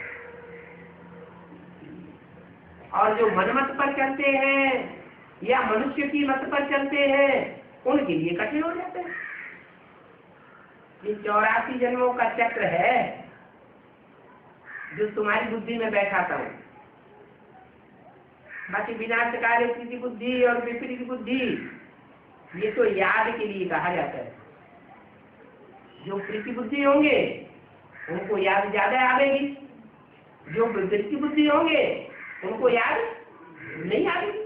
[SPEAKER 1] और जो मनमत पर चलते हैं या मनुष्य की मत पर चलते हैं उनके लिए कठिन हो जाता है। ये 84 जन्मों का चक्र है जो तुम्हारी बुद्धि में बैठाता हूं। बाकी विनाशकारी प्रीति बुद्धि और विपरीत बुद्धि ये तो याद के लिए कहा जाता है। जो प्रीति बुद्धि होंगे उनको याद ज्यादा आवेगी, जो विपरीत बुद्धि होंगे उनको याद नहीं आवेगी।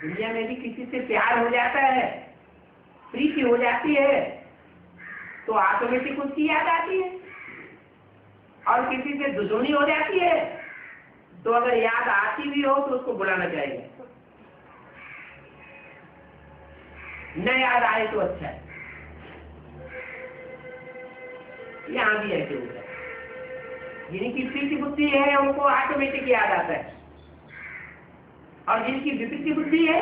[SPEAKER 1] दुनिया में भी किसी से प्यार हो जाता है, प्रीति हो जाती है, तो ऑटोमेटिक उसकी याद आती है। और किसी से दुश्मनी हो जाती है तो अगर याद आती भी हो तो उसको बुलाना चाहिए, न याद आए तो अच्छा है। यहाँ भी ऐसे होता है, जिनकी प्रीति बुद्धि है उनको ऑटोमेटिक याद आता है, और जिनकी विपरीत बुद्धि है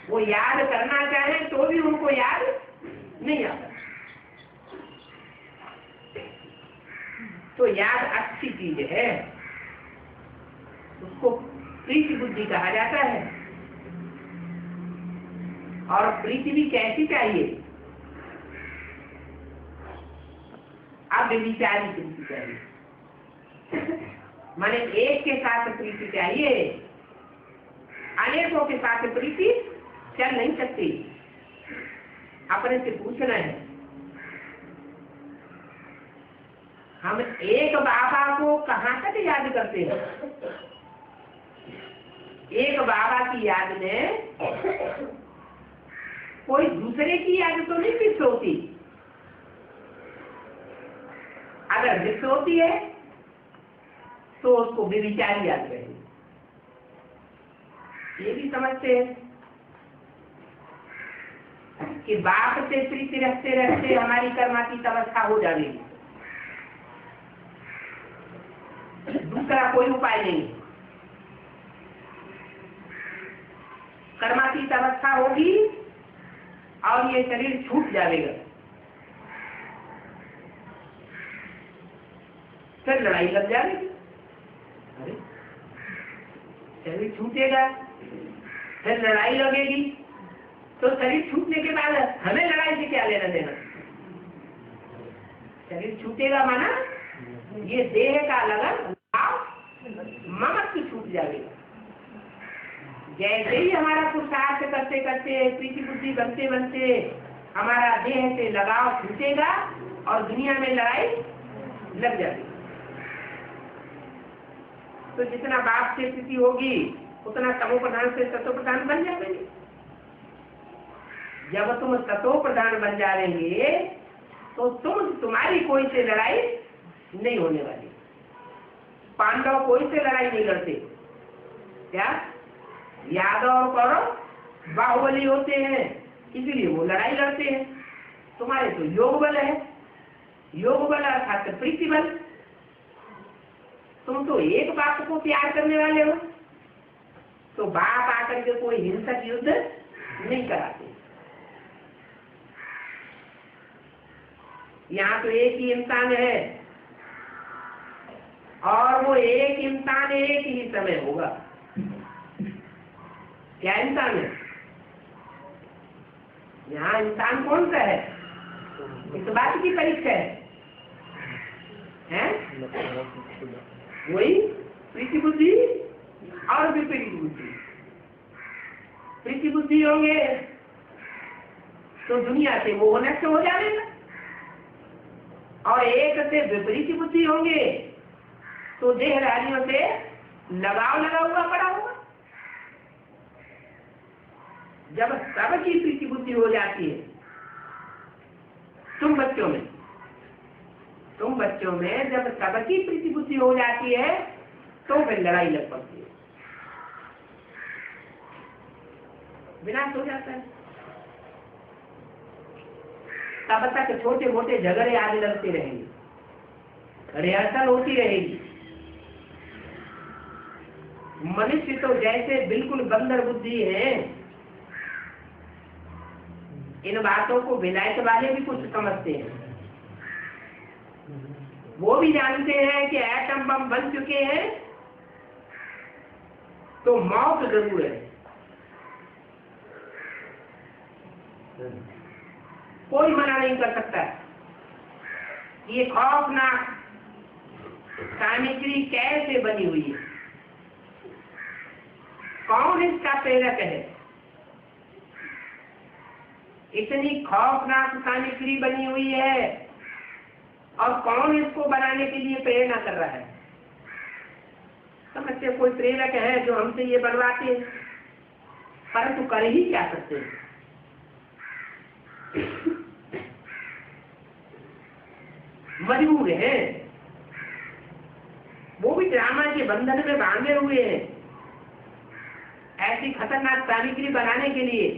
[SPEAKER 1] वो याद करना चाहे तो भी उनको याद नहीं आता। तो याद अच्छी चीज है, उसको प्रीति बुद्धि कहा जाता है। और प्रीति भी कैसी चाहिए? अब विचारी प्रीति चाहिए, माने एक के साथ प्रीति चाहिए, अनेकों के साथ प्रीति चल नहीं सकती। अपने से पूछना है, हम एक बाबा को कहाँ तक याद करते हैं? एक बाबा की याद में कोई दूसरे की याद तो नहीं मिस होती। अगर मिस होती है तो उसको बेविचारी याद रहेगी। ये भी समझते हैं कि बाप से प्रीति रखते रखते हमारी कर्मातीत अवस्था हो जाएगी, दूसरा कोई उपाय नहीं। कर्मातीत अवस्था होगी और ये शरीर छूट जाएगा, फिर लड़ाई लग जाएगी। अरे शरीर छूटेगा फिर लड़ाई लगेगी, तो शरीर छूटने के बाद हमें लड़ाई से क्या लेना देना? शरीर छूटेगा माना ये देह का लगन ममत्व छूट जाएगा। जैसे ही हमारा पुरुषार्थ करते करते प्रीति बुद्धि बनते बनते हमारा देह से लगाव छूटेगा और दुनिया में लड़ाई लग जाएगी। तो जितना बाप से स्थिति होगी उतना तमो प्रधान से सतो प्रधान बन जाएंगे। जब तुम सतो प्रधान बन जाएंगे तो तुम्हारी कोई से लड़ाई नहीं होने वाली। पांडव कोई से लड़ाई नहीं लड़ते। क्या? यादव और कौरव बाहुबली होते हैं, इसलिए वो लड़ाई लड़ते हैं। तुम्हारे तो योग बल है, योग बल अर्थात प्रीति बल। तुम तो एक बाप को प्यार करने वाले हो, तो बाप आकर के कोई हिंसक युद्ध नहीं कराते। यहाँ तो एक ही इंसान है और वो एक इंसान एक ही समय होगा। क्या इंसान है? यहाँ इंसान कौन सा है? इस बात की परीक्षा है? वही प्रीति बुद्धि और विपरीत बुद्धि। प्रीति बुद्धि होंगे तो दुनिया से मोह नष्ट हो जाएगा, और एक से विपरीत बुद्धि होंगे तो देहधारियों से लगाव लगा हुआ पड़ा होगा। जब सबकी प्रीति बुद्धि हो जाती है तुम बच्चों में जब सबकी प्रीति बुद्धि हो जाती है तो फिर लड़ाई लग पड़ती है, विनाश हो जाता है। तब तक छोटे मोटे झगड़े आगे लगते रहेंगे, रिहर्सल होती रहेगी। मनुष्य तो जैसे बिल्कुल बंदर बुद्धि है, इन बातों को विलायत वाले भी कुछ समझते हैं। वो भी जानते हैं कि एटम बम बन चुके हैं तो मौत जरूर है। कोई मना नहीं कर सकता। ये खौफनाक सामग्री कैसे बनी हुई है, कौन इसका प्रेरक है? इतनी खौफनाक सामग्री बनी हुई है और कौन इसको बनाने के लिए प्रेरणा कर रहा है? समझते कोई प्रेरक है जो हमसे ये बनवाते हैं, परंतु कर ही क्या सकते हैं? मजबूर हैं, वो भी ड्रामा के बंधन में बांधे हुए हैं। ऐसी खतरनाक सामग्री बनाने के लिए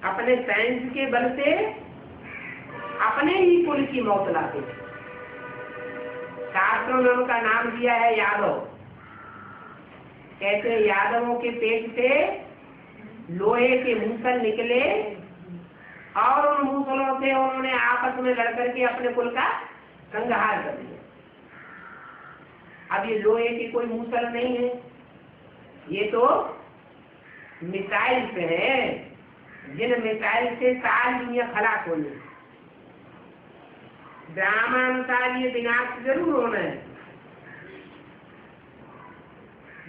[SPEAKER 1] अपने साइंस के बल से अपने ही कुल की मौत लाते। शास्त्रों ने उनका नाम दिया है यादव। कहते यादवों के पेट से लोहे के मूसल निकले और उन मूसलों से उन्होंने आपस में लड़कर के अपने कुल का संहार कर दिया। अब ये लोहे के कोई मूसल नहीं है, ये तो मिसाइल से है, जिन मिसाइल से सारी दुनिया खलास होनी। ड्रामानुसार ये विनाश जरूर होना है।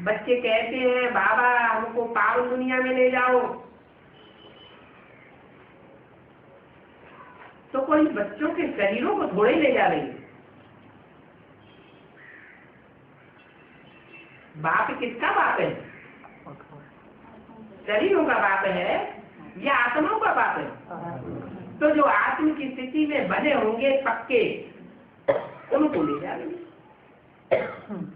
[SPEAKER 1] बच्चे कहते हैं बाबा हमको पावन दुनिया में ले जाओ, तो कोई बच्चों के शरीरों को थोड़े ले जा रही। बाप किसका बाप है? शरीरों का बाप है या आत्माओं का बाप है? तो जो आत्म की स्थिति में बने होंगे पक्के, उनको ले जा रही।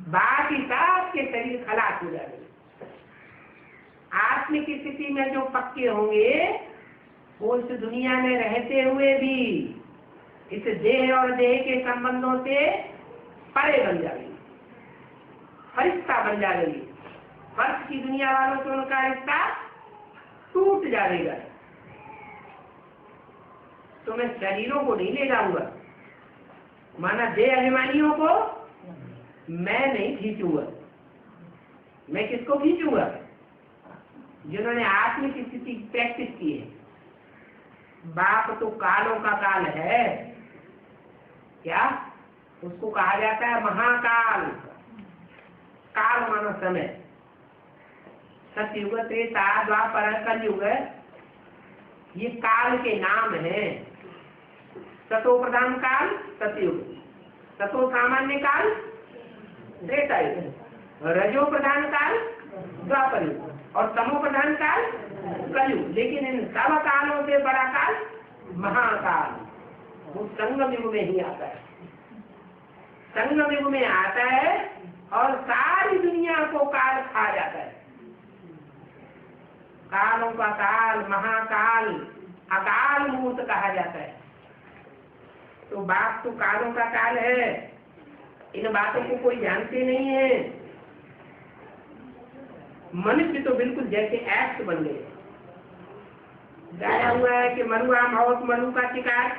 [SPEAKER 1] बाकी सबके शरीर खलास हो जाएंगे। आत्म की स्थिति में जो पक्के होंगे वो इस दुनिया में रहते हुए भी इस देह और देह के संबंधों से परे बन जाएंगे, फरिश्ता बन जाएंगे। फर्श की दुनिया वालों से उनका रिश्ता टूट जाएगा। तो मैं शरीरों को नहीं ले जाऊंगा, माना देह अभिमानियों को मैं नहीं खींचूंगा। मैं किसको खींचूंगा? जिन्होंने आत्म की स्थिति प्रैक्टिस की है। बाप तो कालों का काल है, क्या उसको कहा जाता है महाकाल। काल मानो समय, सतयुग त्रेता द्वापर कलयुग, ये काल के नाम है। सतो प्रधान काल सतयुग, सतो सामान्य काल त्रेता युग, रजो प्रधान काल द्वापर युग और तमो प्रधान काल कलयुग। लेकिन इन सब कालों से बड़ा काल महाकाल, वो संगम युग में ही आता है। संगम युग में आता है और सारी दुनिया को काल खा जाता है। कालों का काल महाकाल, अकाल मूर्त कहा जाता है। तो बाप तो कालों का काल है, इन बातों को कोई जानते नहीं है। मनुष्य तो बिल्कुल जैसे एक्ट बन गए। गाया हुआ है कि मरुआ मौत मरु का शिकार।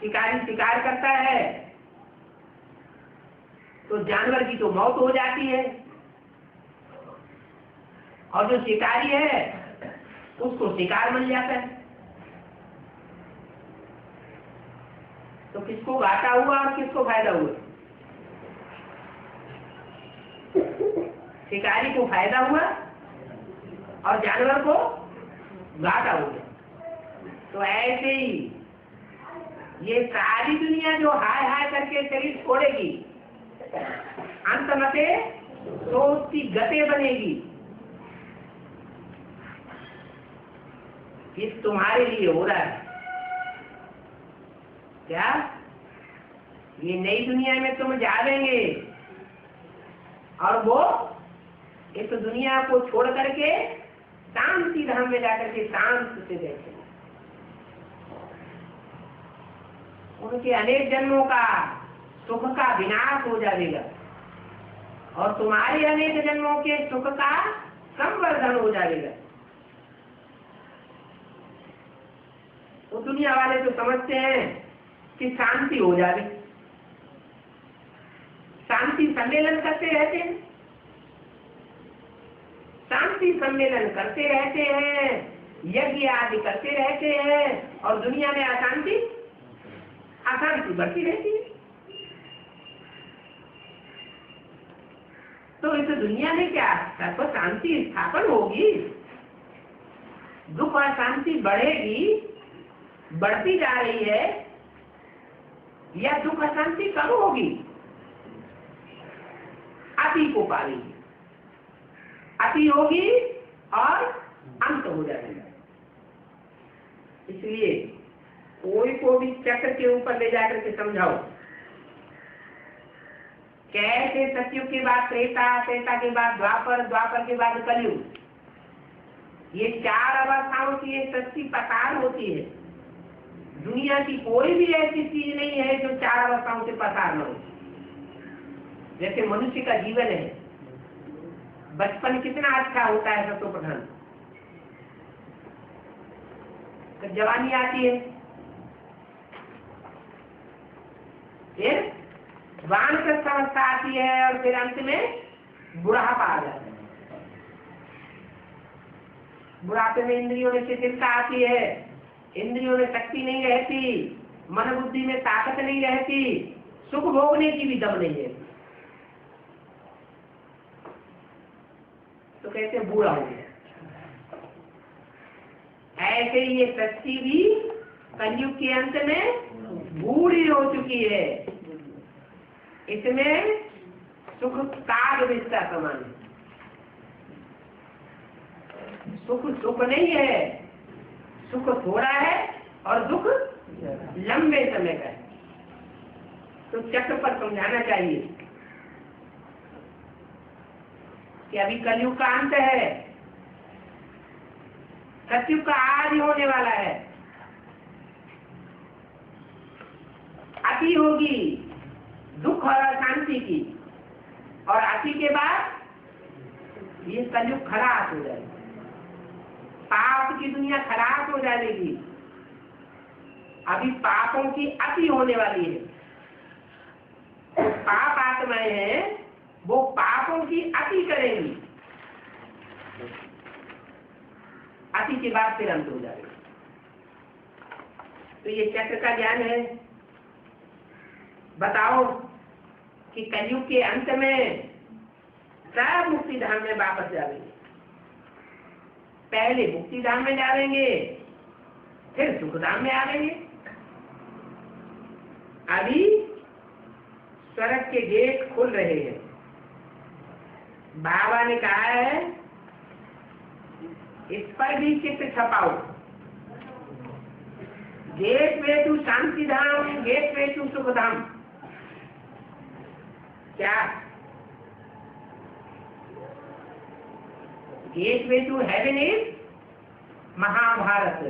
[SPEAKER 1] शिकारी शिकार करता है तो जानवर की तो मौत हो जाती है, और जो शिकारी है उसको शिकार मिल जाता है। तो किसको घाटा हुआ और किसको फायदा हुआ? शिकारी को फायदा हुआ और जानवर को घाटा हो गया। तो ऐसे ही ये सारी दुनिया जो हाय हाय करके शरीर छोड़ेगी, अंत मते तो उसकी गते बनेगी। ये तुम्हारे लिए हो रहा है क्या? ये नई दुनिया में तुम जावेंगे और वो इस दुनिया को छोड़ करके शांति धाम में जाकर के शांत से बैठेंगे। उनके अनेक जन्मों का सुख का विनाश हो जाएगा और तुम्हारे अनेक जन्मों के सुख का संवर्धन हो जाएगा। तो दुनिया वाले तो समझते हैं कि शांति हो जाए, शांति सम्मेलन करते रहते हैं, शांति सम्मेलन करते रहते हैं, यज्ञ आदि करते रहते हैं और दुनिया में अशांति अशांति बढ़ती रहती है। तो इस दुनिया में क्या सर्व शांति स्थापन होगी? दुख और शांति बढ़ेगी, बढ़ती जा रही है, या दुख अशांति कम होगी? अति को पालेगी, अति होगी और अंत हो जाएगा। इसलिए कोई को भी चक्र के ऊपर ले जाकर के समझाओ, कैसे सतयुग के बाद त्रेता, त्रेता के बाद द्वापर, द्वापर के बाद कलयुग, ये 4 अवस्थाओं की एक सच्ची पसार होती है। दुनिया की कोई भी ऐसी चीज नहीं है जो 4 अवस्थाओं से पसार न हो। जैसे मनुष्य का जीवन है, बचपन कितना अच्छा होता है सर्वप्रथम, तो जवानी आती है, फिर वानप्रस्थ अवस्था आती है और फिर अंत में बुढ़ापा आ जाता है। बुढ़ापे में इंद्रियों में शिथिलता आती है, इंद्रियों में शक्ति नहीं रहती, मन बुद्धि में ताकत नहीं रहती, सुख भोगने की भी दम नहीं है, तो कैसे बूढ़ा हो गया। ऐसे ये सच्ची भी कलयुग के अंत में बूढ़ी हो चुकी है। इसमें सुख काग विस्ता समान है। सुख सुख नहीं है, सुख थोड़ा है और दुख लंबे समय का है। तो चक्र पर समझाना चाहिए कि अभी कलयुग का अंत है, सतयुग का आदि होने वाला है। अति होगी दुख और अशांति की, और अति के बाद ये कलयुग खलास हो जाएगा, पाप की दुनिया खलास हो जाएगी। अभी पापों की अति होने वाली है। तो पाप आत्माएं हैं, वो पापों की अति करेंगी, अति के बाद फिर अंत हो जाएगा। तो ये चक्र का ज्ञान है। बताओ कि कलयुग के अंत में सब मुक्ति धाम में वापस जाएंगे। पहले मुक्ति धाम में जाएंगे, फिर सुख धाम में आएंगे। अभी स्वर्ग के गेट खुल रहे हैं। बाबा ने कहा है इस पर भी चित्र छपाओ। Gateway to Shanti Dham, gateway to Sukh Dham. क्या gateway to heaven is Mahabharat.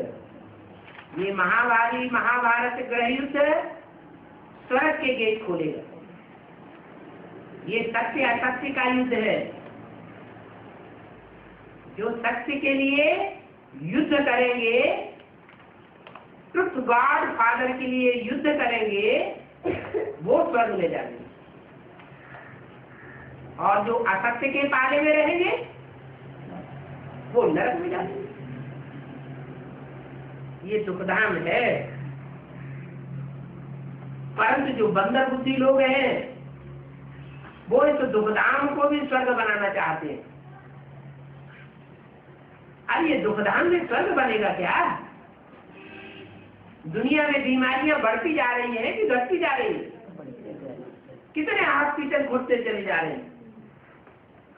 [SPEAKER 1] ये महाभारत ग्रह युद्ध स्वर्ग के गेट खोलेगा। ये सत्य असत्य का युद्ध है। जो सत्य के लिए युद्ध करेंगे, ट्रुथ गॉड फादर के लिए युद्ध करेंगे, वो स्वर्ग में जाएंगे। और जो असत्य के पाले में रहेंगे, वो नरक में जाएंगे। ये दुखधाम है। परंतु जो बंदर बुद्धि लोग हैं, वो इस दुखधाम को भी स्वर्ग बनाना चाहते हैं। अरे ये दुखधाम में स्वर्ग बनेगा क्या? दुनिया में बीमारियां बढ़ती जा रही हैं कि घटती जा रही है? कितने हॉस्पिटल खुलते चले जा रहे हैं,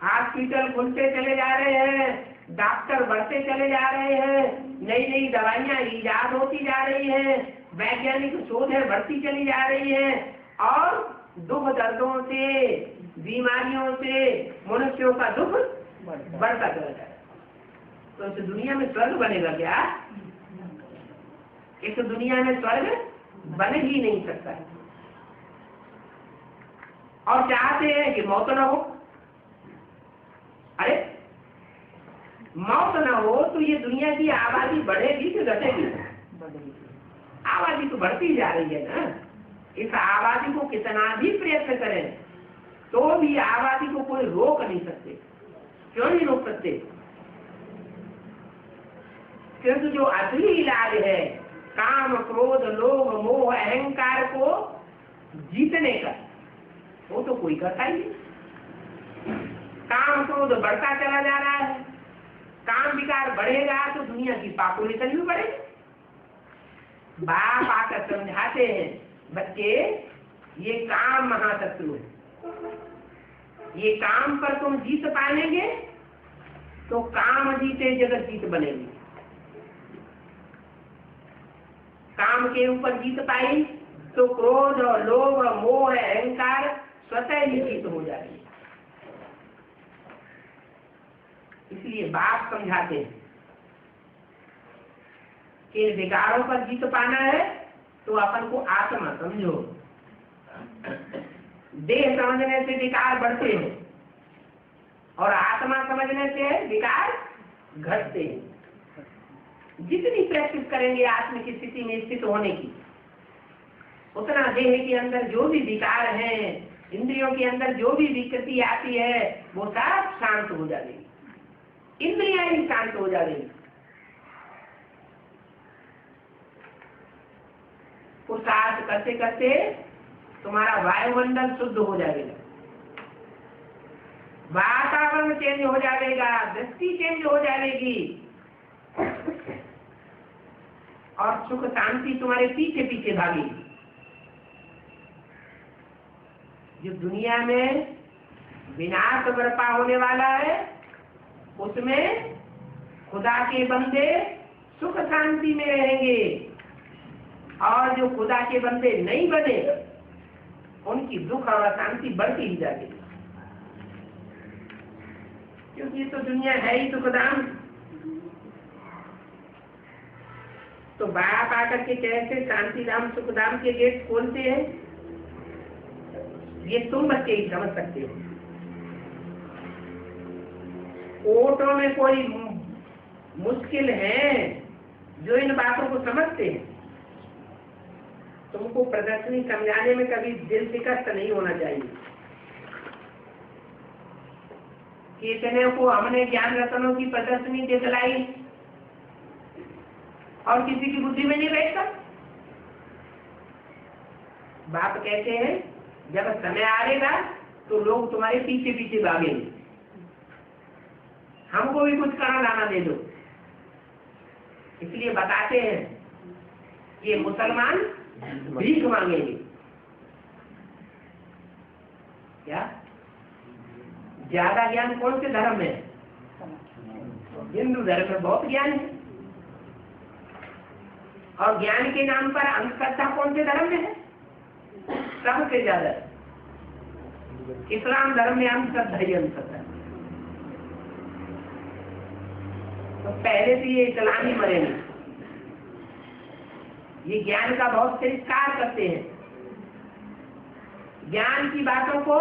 [SPEAKER 1] हॉस्पिटल खुलते चले जा रहे हैं, डॉक्टर बढ़ते चले जा रहे हैं, नई नई दवाइयां इजाद होती जा रही हैं, वैज्ञानिक शोधें बढ़ती चली जा रही हैं, और दुख दर्दों से, बीमारियों से मनुष्यों का दुख बढ़ता चला जाए। तो इस दुनिया में स्वर्ग बनेगा क्या? इस दुनिया में स्वर्ग बन ही नहीं सकता है। और चाहते हैं कि मौत न हो। अरे मौत न हो तो ये दुनिया की आबादी बढ़ेगी कि घटेगी? आबादी तो बढ़ती जा रही है ना। इस आबादी को कितना भी प्रयत्न करें तो भी आबादी को कोई रोक नहीं सकते। क्यों नहीं रोक सकते? क्योंकि जो असली इलाज है काम, क्रोध, लोभ, मोह, अहंकार को जीतने का, वो तो कोई करता ही नहीं। काम क्रोध बढ़ता चला जा रहा है, काम विकार बढ़ेगा तो दुनिया की पॉपुलेशन भी बढ़ेगी। बाप आकर समझाते हैं, बच्चे ये काम महाशत्रु है, ये काम पर तुम जीत पाएंगे तो काम जीते जगत जीत बनेगी। काम के ऊपर जीत पाई तो क्रोध और लोभ और मोह और अहंकार स्वतः ही जीत हो जाएगी। इसलिए बाप समझाते हैं कि विकारों पर जीत पाना है तो अपन को आत्मा समझो। देह समझने से विकार बढ़ते हैं और आत्मा समझने से विकार घटते हैं। जितनी प्रैक्टिस करेंगे आत्म की स्थिति में स्थित होने की, उतना देह के अंदर जो भी विकार है, इंद्रियों के अंदर जो भी विकृति आती है, वो सब शांत हो जाएगी। इंद्रियां ही शांत हो जाएगी। पुरुषार्थ करते करते तुम्हारा वायुमंडल शुद्ध हो जाएगा, वातावरण चेंज हो जाएगा, दृष्टि चेंज हो जाएगी और सुख शांति तुम्हारे पीछे पीछे भागेगी। जो दुनिया में विनाश बर्पा होने वाला है, उसमें खुदा के बंदे सुख शांति में रहेंगे और जो खुदा के बंदे नहीं बने, उनकी दुख और अशांति बढ़ती ही जाएगी। क्योंकि तो दुनिया है ही दुखदाम। तो बाप आकर के कैसे शांति धाम सुखधाम के गेट खोलते हैं, ये तुम बच्चे ही समझ सकते हो। कोर्टों में कोई मुश्किल है जो इन बातों को समझते हैं। तुमको प्रदर्शनी समझाने में कभी दिल शिकस्त नहीं होना चाहिए। कितने को हमने ज्ञान रत्नों की प्रदर्शनी दिखलाई और किसी की बुद्धि में नहीं बैठता। बाप कहते हैं जब समय आएगा तो लोग तुम्हारे पीछे पीछे भागेंगे, हमको भी कुछ करना लाना दे दो। इसलिए बताते हैं ये मुसलमान भीख मांगेंगे। क्या ज्यादा ज्ञान कौन से धर्म में है? हिंदू धर्म में बहुत ज्ञान है। और ज्ञान के नाम पर अंधश्रद्धा कौन से धर्म में है? सबसे ज्यादा इस्लाम धर्म में अंधश्रद्धा ही अंधश्रद्धा। तो पहले से ये इस्लामी मरेंगे। ये ज्ञान का बहुत तिरस्कार करते हैं, ज्ञान की बातों को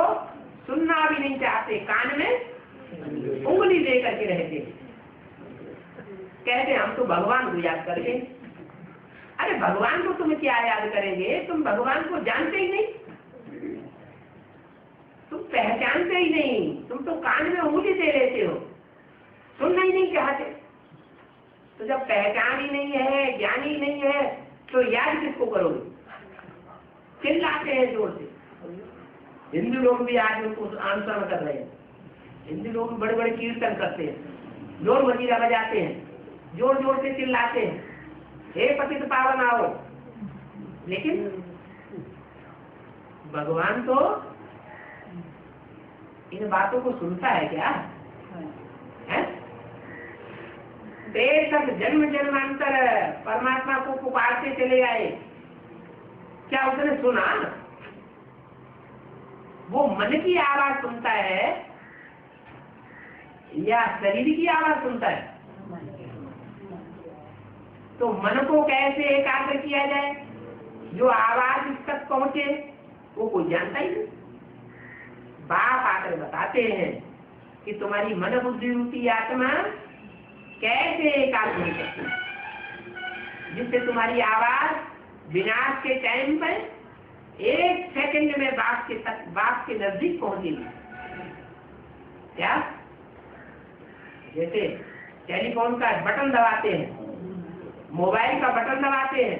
[SPEAKER 1] सुनना भी नहीं चाहते, कान में उंगली दे करके रहते। कहते हम तो भगवान को याद करते। अरे भगवान को तुम क्या याद करेंगे? तुम भगवान को जानते ही नहीं, तुम पहचानते ही नहीं। तुम तो कान में उंगली दे लेते हो, सुनना ही नहीं चाहते। तो जब पहचान ही नहीं है, ज्ञान ही नहीं है, तो याद किसको करोगे? चिल्लाते हैं जोर से। हिंदू लोग भी आज उनको अनुसरण कर रहे हैं। हिंदू लोग बड़े बड़े कीर्तन करते हैं, जोर मजीरा बजाते हैं, जोर जोर से चिल्लाते हैं, हे पतित पावन आओ। लेकिन भगवान तो इन बातों को सुनता है क्या? है? देर तक जन्म जन्मांतर परमात्मा को पुकारते चले आए, क्या उसने सुना? वो मन की आवाज सुनता है या शरीर की आवाज सुनता है? तो मन को कैसे एकाग्र किया जाए, जो आवाज इस तक पहुंचे, वो कोई जानता ही नहीं। बाप आकर बताते हैं कि तुम्हारी मन बुद्धि रूपी आत्मा कैसे एकाग्र हो सकती है, जिससे तुम्हारी आवाज विनाश के टाइम पर 1 सेकंड में बाप के नजदीक पहुंचेगी। क्या? जैसे टेलीफोन का बटन दबाते हैं, मोबाइल का बटन दबाते हैं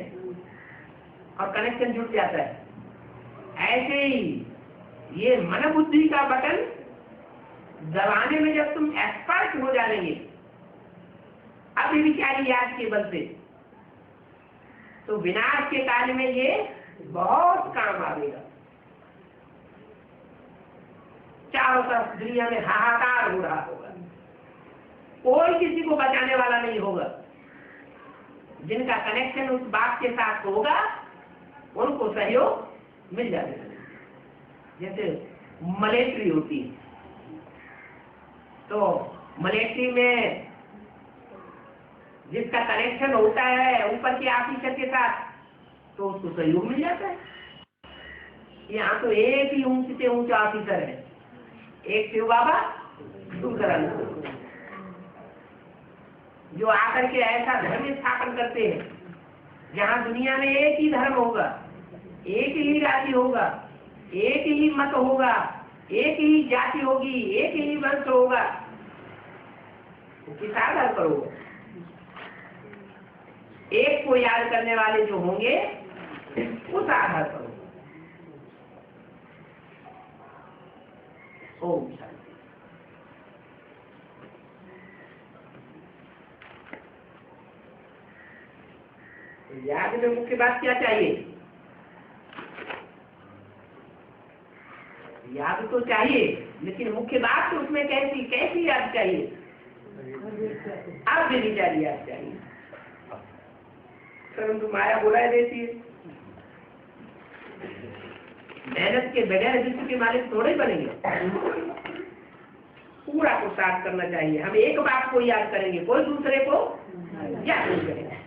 [SPEAKER 1] और कनेक्शन जुट जाता है, ऐसे ही ये मन बुद्धि का बटन दबाने में जब तुम एक्सपर्ट हो जाएंगे अभी विचारी याद के बल से, तो विनाश के काल में ये बहुत काम आएगा। चारों तरफ दुनिया में हाहाकार हो रहा होगा, कोई किसी को बचाने वाला नहीं होगा। जिनका कनेक्शन उस बाप के साथ होगा उनको सहयोग मिल जाएगा। जैसे मिलिट्री होती है, तो मिलिट्री में जिसका कनेक्शन होता है ऊपर के ऑफिसर के साथ, तो उसको सहयोग मिल जाता है। यहाँ तो एक ही ऊंचे से ऊंचा ऑफिसर है, एक शिव बाबा, दूसरा जो आकर के ऐसा धर्म स्थापन करते हैं जहाँ दुनिया में एक ही धर्म होगा, एक ही राशि होगा, एक ही मत होगा, एक ही जाति होगी, एक ही वंश होगा। तो किस आधार पर होगा? एक को याद करने वाले जो होंगे उस आधार पर होगा। ओम शांति। याद में मुख्य बात क्या चाहिए? याद तो चाहिए, लेकिन मुख्य बात तो उसमें कैसी कैसी याद चाहिए? अब विचार याद चाहिए। परंतु माया बुलाए देती है। मेहनत के बगैर विश्व के मालिक थोड़े बनेंगे। पूरा पुरुषार्थ करना चाहिए। हम एक बात को याद करेंगे, कोई दूसरे को याद नहीं करेंगे।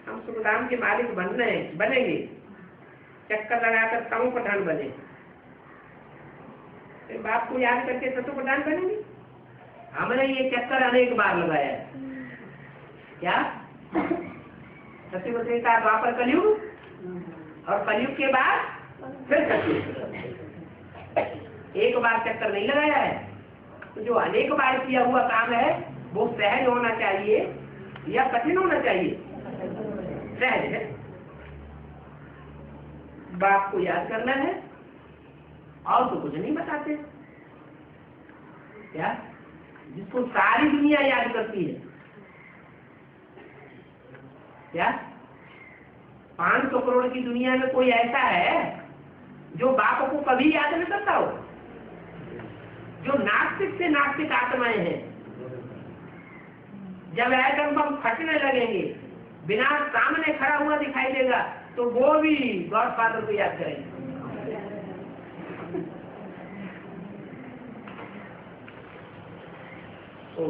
[SPEAKER 1] हम सुखधाम के मालिक बनेंगे, चक्कर लगाकर तमो प्रधान बने, फिर बाप को याद करके सतो प्रधान बनेंगे। हमने ये चक्कर अनेक बार लगाया है। क्या? सत्युग त्रेता द्वापर कलयुग, और कलयुग के बाद फिर सत्युग। एक बार चक्कर नहीं लगाया है। तो जो अनेक बार किया हुआ काम है वो सहज होना चाहिए या कठिन होना चाहिए? सहज है। बाप को याद करना है और तो कुछ नहीं बताते। क्या? जिसको सारी दुनिया याद करती है। क्या 500 करोड़ की दुनिया में कोई ऐसा है जो बाप को कभी याद नहीं करता हो? जो नास्तिक से नास्तिक आत्माएं हैं, जब एटम बम फटने लगेंगे, विनाश सामने खड़ा हुआ दिखाई देगा, तो वो भी गॉडफादर को याद करेंगे। तो